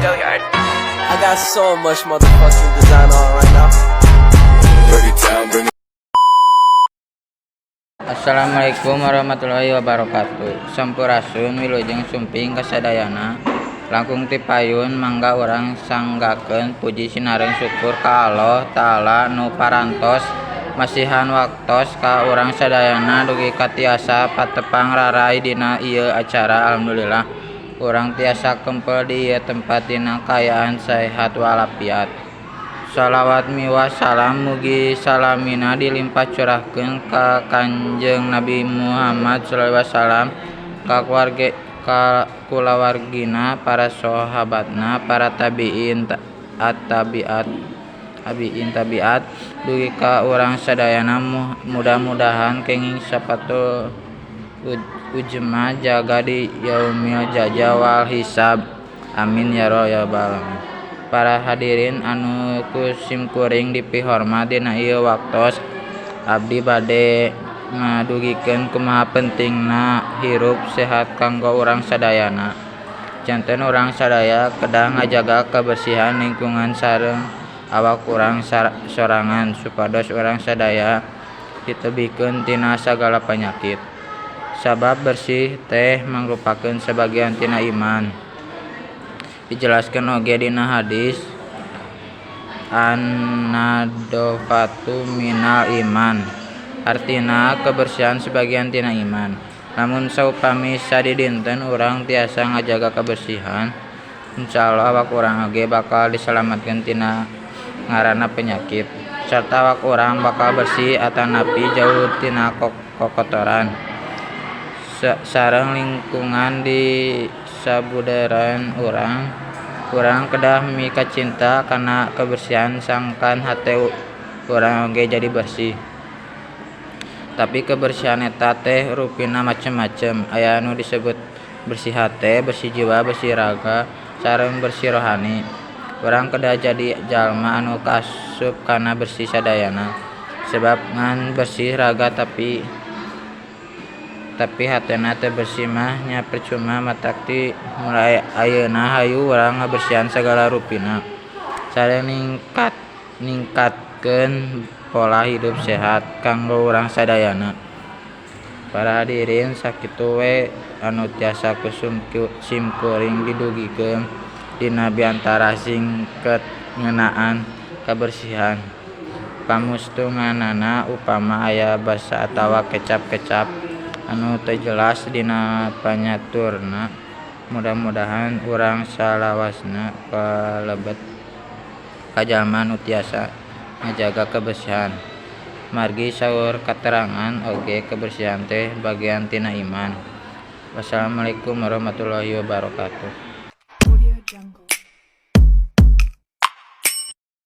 I got so much motherfucking design on right now. Assalamualaikum warahmatullahi wabarakatuh. Sampurasun wilujeng sumping kasadayana. Langkung ti payun mangga urang sanggakeun puji sinaring syukur ka Allah Ta'ala nu parantos masihan waktos ka urang sadayana dugi katiasa patepang rarai dina ieu acara. Alhamdulillah urang tiasa kempel di ieu tempat dina kaayaan sehat walafiat. Shalawat miwah salam mugi salamina dilimpah curahkeun ka Kanjeng Nabi Muhammad sallallahu alaihi wasallam, ka kulawargina, para sahabatna, para tabiin tabiat dugi ka urang sadayana. Mudah-mudahan kenging sapatul ujma jaga di yaumil jaza wal hisab. Amin ya rabbal alamin. Para hadirin anu kusimkuring dipihormat dina ieu waktos, abdi bade ngadugikeun kumaha pentingna hirup sehat kanggo urang sadayana. Janten urang sadaya kedah ngajaga kabersihan lingkungan sareng awak urang sorangan supados urang sadaya ditebikeun tina sagala panyakit. Sabab bersih teh mangrupakeun sabagian tina iman. Dijelaskeun oge dina hadis an-nadofatu minal iman, artina kebersihan sebagian tina iman. Namun saupami sadidinten urang tiasa ngajaga kebersihan, insyaallah awak urang oge bakal diselamatkeun tina ngaranna penyakit, sarta awak urang bakal bersih atanapi jauh tina kokotoran sareng lingkungan di sabudaran urang kedah mika cinta kana kebersihan sangkan hate urang oge jadi bersih. Tapi kebersihan eta teh rupina macem-macem. Aya anu disebut bersih hate, bersih jiwa, bersih raga, sareng bersih rohani. Urang kedah jadi jalma anu kaasup kana bersih sadayana. Sebab ngan bersih raga tapi hatena teu bersih mah nya percuma. Matak ti mulai ayeuna hayu urang ngabersihan sagala rupina sareng ningkatkeun pola hidup sehat kanggo urang sadayana. Para hadirin sakitu we anu tiasa kusimkuring didugikeun dina biantara singket ngeunaan kabersihan. Pamustunganana upama aya basa atawa kecap-kecap anu teu jelas dina panyaturna, mudah-mudahan urang salawasna kalebet ka jalma nu tiasa ngajaga kebersihan. Margi saur katerangan oge kebersihan teh bagian tina iman. Wassalamualaikum warahmatullahi wabarakatuh.